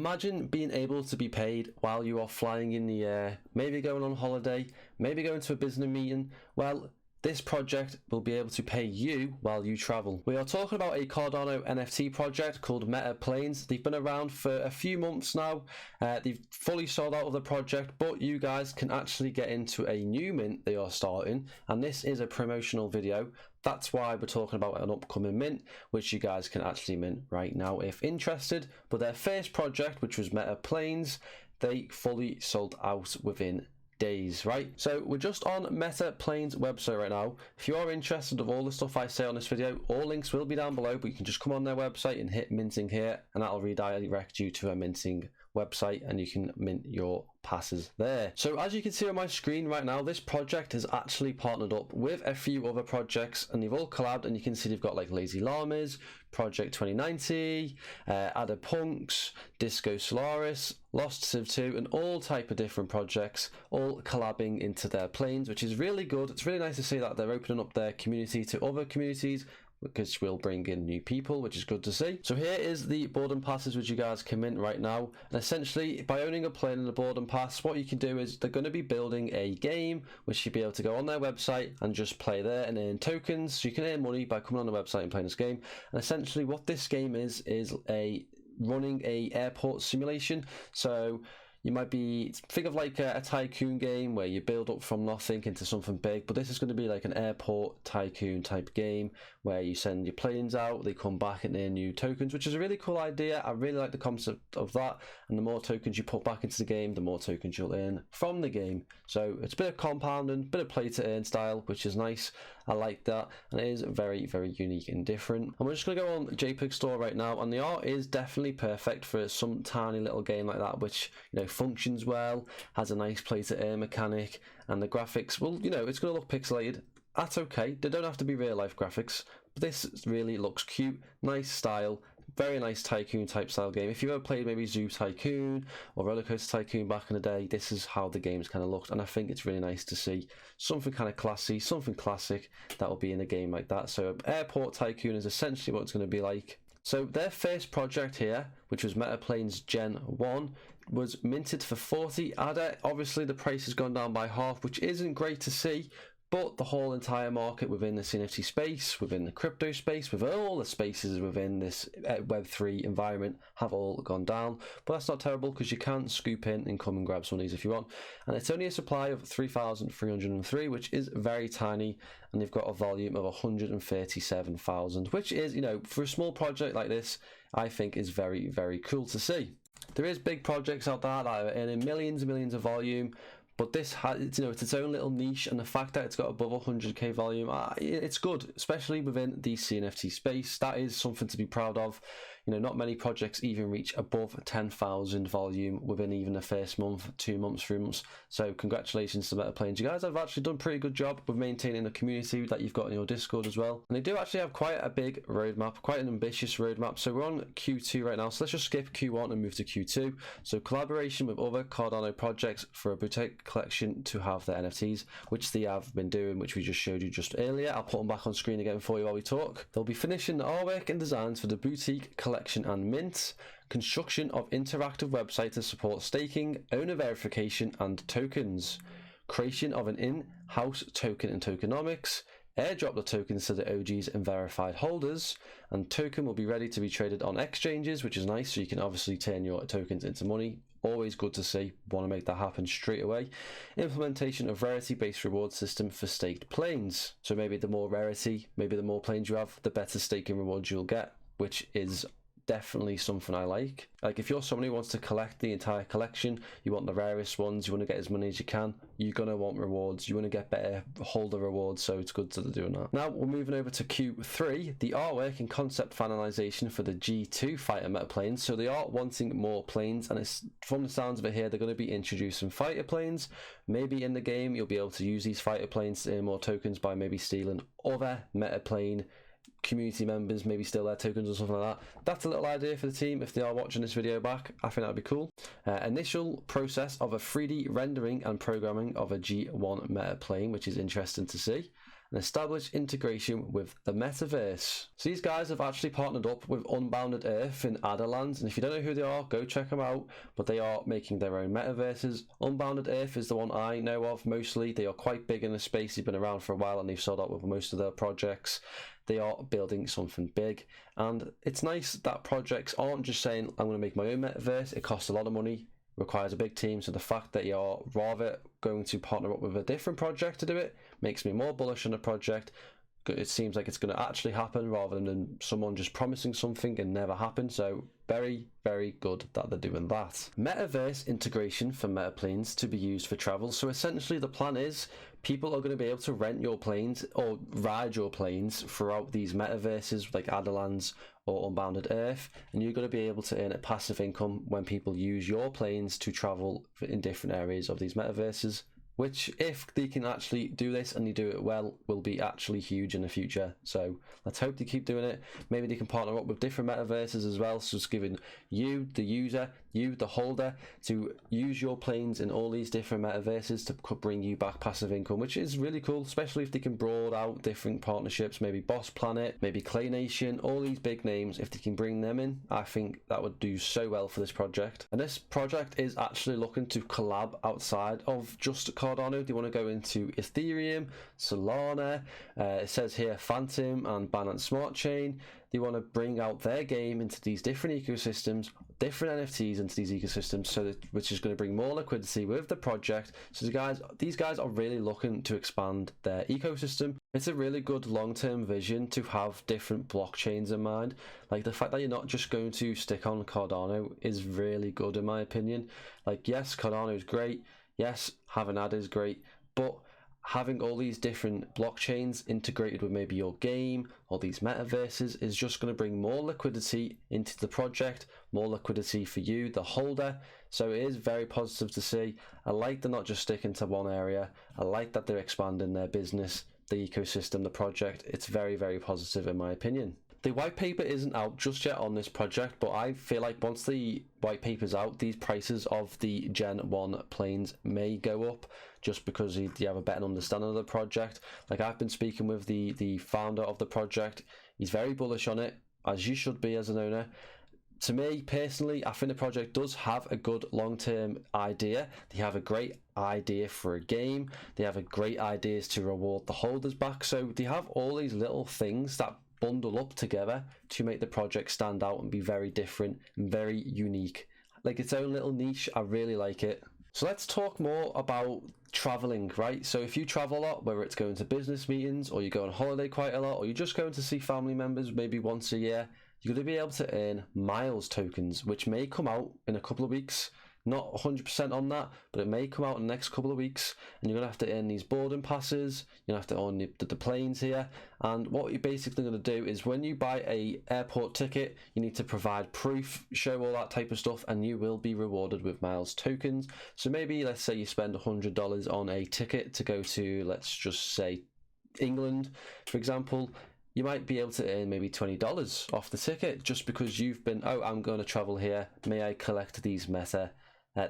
Imagine being able to be paid while you are flying in the air, maybe going on holiday, maybe going to a business meeting. Well, this project will be able to pay you while you travel. We are talking about a Cardano NFT project called MetaPlanes. They've been around for a few months now. They've fully sold out of the project, but you guys can actually get into a new mint they are starting, and this is a promotional video. That's why we're talking about an upcoming mint, which you guys can actually mint right now if interested. But their first project, which was MetaPlanes, they fully sold out within days, right? So we're just on MetaPlanes website right now. If you are interested of all the stuff I say on this video, all links will be down below, but you can just come on their website and hit minting here, and that'll redirect you to a minting website, and you can mint your passes there. So as you can see on my screen right now, this project has actually partnered up with a few other projects, and they've all collabed, and you can see they've got like Lazy Llamas, Project 2090, Adapunks, Disco Solaris, Lost Civ 2, and all type of different projects all collabing into their planes, which is really good. It's really nice to see that they're opening up their community to other communities, because we'll bring in new people, which is good to see. So here is the boarding passes which you guys can mint right now, and essentially by owning a plane and a boarding pass, what you can do is they're going to be building a game which you'll be able to go on their website and just play there and earn tokens. So you can earn money by coming on the website and playing this game. And essentially what this game is running a airport simulation. So you might be, think of like a tycoon game where you build up from nothing into something big, but this is going to be like an airport tycoon type game where you send your planes out, they come back and earn new tokens, which is a really cool idea. I really like the concept of that, and the more tokens you put back into the game, the more tokens you'll earn from the game. So it's a bit of compounding, bit of play to earn style, which is nice. I like that, and it is very, very unique and different. And we're just going to go on JPEG Store right now, and the art is definitely perfect for some tiny little game like that, which, you know, functions well, has a nice play to earn mechanic, and the graphics, well, you know, it's going to look pixelated. That's okay. They don't have to be real life graphics, but this really looks cute, nice style, very nice tycoon type style game. If you've ever played maybe Zoo Tycoon or Roller Coaster Tycoon back in the day, this is how the game's kind of looked, and I think it's really nice to see something kind of classy, something classic that will be in a game like that. So Airport Tycoon is essentially what it's going to be like. So their first project here, which was MetaPlanes Gen 1, was minted for 40 ADA. Obviously the price has gone down by half, which isn't great to see, but the whole entire market within the NFT space, within the crypto space, with all the spaces within this Web3 environment have all gone down. But that's not terrible, because you can scoop in and come and grab some of these if you want. And it's only a supply of 3,303, which is very tiny, and they've got a volume of 137,000, which is, you know, for a small project like this, I think is very, very cool to see. There is big projects out there that are earning millions and millions of volume, but this has, you know, it's its own little niche, and the fact that it's got above 100k volume, it's good, especially within the CNFT space. That is something to be proud of. You know, not many projects even reach above 10,000 volume within even the first month, 2 months, 3 months. So congratulations to MetaPlanes. You guys have actually done a pretty good job with maintaining the community that you've got in your Discord as well. And they do actually have quite a big roadmap, quite an ambitious roadmap. So we're on Q2 right now. So let's just skip Q1 and move to Q2. So collaboration with other Cardano projects for a boutique collection to have their NFTs, which they have been doing, which we just showed you just earlier. I'll put them back on screen again for you while we talk. They'll be finishing the artwork and designs for the boutique collection and mint, construction of interactive website to support staking, owner verification and tokens, creation of an in-house token and tokenomics, airdrop the tokens to the OGs and verified holders, and token will be ready to be traded on exchanges, which is nice, so you can obviously turn your tokens into money. Always good to see. Want to make that happen straight away. Implementation of rarity-based reward system for staked planes. So maybe the more rarity, maybe the more planes you have, the better staking rewards you'll get, which is definitely something I like. Like, if you're somebody who wants to collect the entire collection, you want the rarest ones, you want to get as many as you can, you're going to want rewards, you want to get better holder rewards, so it's good that they're doing that. Now we're moving over to Q3, the artwork and concept finalization for the G2 fighter meta planes. So they are wanting more planes, and it's, from the sounds of it here, they're going to be introducing fighter planes. Maybe in the game you'll be able to use these fighter planes to earn more tokens by maybe stealing other meta plane community members, maybe steal their tokens or something like that. That's a little idea for the team if they are watching this video back. I think that'd be cool. Initial process of a 3D rendering and programming of a G1 meta plane, which is interesting to see. and establish integration with the metaverse. So these guys have actually partnered up with Unbounded Earth in Aderlands, and if you don't know who they are, go check them out. But they are making their own metaverses. Unbounded Earth is the one I know of mostly. They are quite big in the space. They've been around for a while and they've sold out with most of their projects. They are building something big, and it's nice that projects aren't just saying, I'm going to make my own metaverse. It costs a lot of money, requires a big team, so the fact that you're rather going to partner up with a different project to do it makes me more bullish on the project. It seems like it's going to actually happen rather than someone just promising something and never happen. So very, very good that they're doing that. Metaverse integration for MetaPlanes to be used for travel. So essentially the plan is people are going to be able to rent your planes or ride your planes throughout these metaverses like Aderlands or Unbounded Earth, and you're going to be able to earn a passive income when people use your planes to travel in different areas of these metaverses, which, if they can actually do this and they do it well, will be actually huge in the future. So let's hope they keep doing it. Maybe they can partner up with different metaverses as well, so it's giving you, the user, you, the holder, to use your planes in all these different metaverses to bring you back passive income, which is really cool, especially if they can broad out different partnerships, maybe Boss Planet, maybe Clay Nation, all these big names. If they can bring them in, I think that would do so well for this project. And this project is actually looking to collab outside of just Cardano. They want to go into Ethereum, Solana, it says here Phantom and Binance Smart Chain. They want to bring out their game into these different ecosystems, different NFTs into these ecosystems, so that, which is going to bring more liquidity with the project. So these guys are really looking to expand their ecosystem. It's a really good long-term vision to have different blockchains in mind. Like the fact that you're not just going to stick on Cardano is really good in my opinion. Like yes, Cardano is great. Yes, having ADA is great, but having all these different blockchains integrated with maybe your game or these metaverses is just going to bring more liquidity into the project, more liquidity for you, the holder. So it is very positive to see. I like they're not just sticking to one area. I like that they're expanding their business, the ecosystem, the project. It's very, very positive in my opinion. The white paper isn't out just yet on this project, but I feel like once the white paper's out, these prices of the Gen 1 planes may go up just because you have a better understanding of the project. Like I've been speaking with the founder of the project. He's very bullish on it, as you should be as an owner. To me personally, I think the project does have a good long-term idea. They have a great idea for a game. They have a great ideas to reward the holders back. So they have all these little things that bundle up together to make the project stand out and be very different and very unique, like its own little niche. I really like it. So let's talk more about traveling, right? So if you travel a lot, whether it's going to business meetings or you go on holiday quite a lot, or you're just going to see family members maybe once a year, you're going to be able to earn miles tokens, which may come out in a couple of weeks. Not 100% on that, but it may come out in the next couple of weeks, and you're going to have to earn these boarding passes. You're going to have to own the planes here, and what you're basically going to do is when you buy a airport ticket, you need to provide proof, show all that type of stuff, and you will be rewarded with miles tokens. So maybe let's say you spend $100 on a ticket to go to, let's just say, England, for example. You might be able to earn maybe $20 off the ticket just because you've been, oh, I'm going to travel here. May I collect these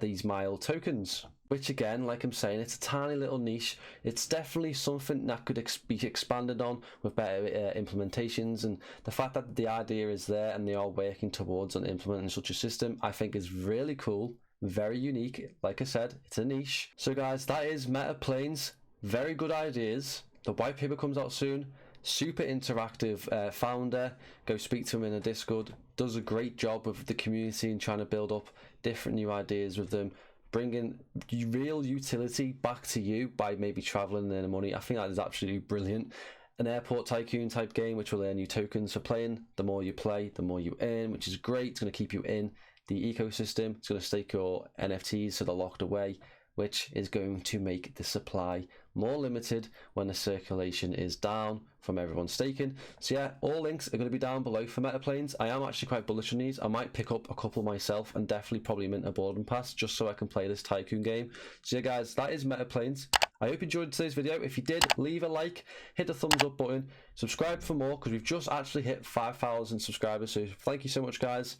these mile tokens? Which again, like I'm saying, it's a tiny little niche. It's definitely something that could be expanded on with better implementations, and the fact that the idea is there and they are working towards and implementing such a system, I think is really cool, very unique. Like I said, it's a niche. So guys, that is MetaPlanes. Very good ideas. The white paper comes out soon. Super interactive founder. Go speak to him in a Discord. Does a great job with the community and trying to build up different new ideas with them, bringing real utility back to you by maybe traveling and earning money. I think that is absolutely brilliant. An airport tycoon type game which will earn you tokens for playing. The more you play, the more you earn, which is great. It's going to keep you in the ecosystem. It's going to stake your NFTs so they're locked away, which is going to make the supply more limited when the circulation is down from everyone staking. So yeah, all links are going to be down below for MetaPlanes. I am actually quite bullish on these. I might pick up a couple myself and definitely probably mint a boarding pass just so I can play this tycoon game. So yeah guys, that is MetaPlanes. I hope you enjoyed today's video. If you did, leave a like, hit the thumbs up button, subscribe for more because we've just actually hit 5,000 subscribers. So thank you so much guys.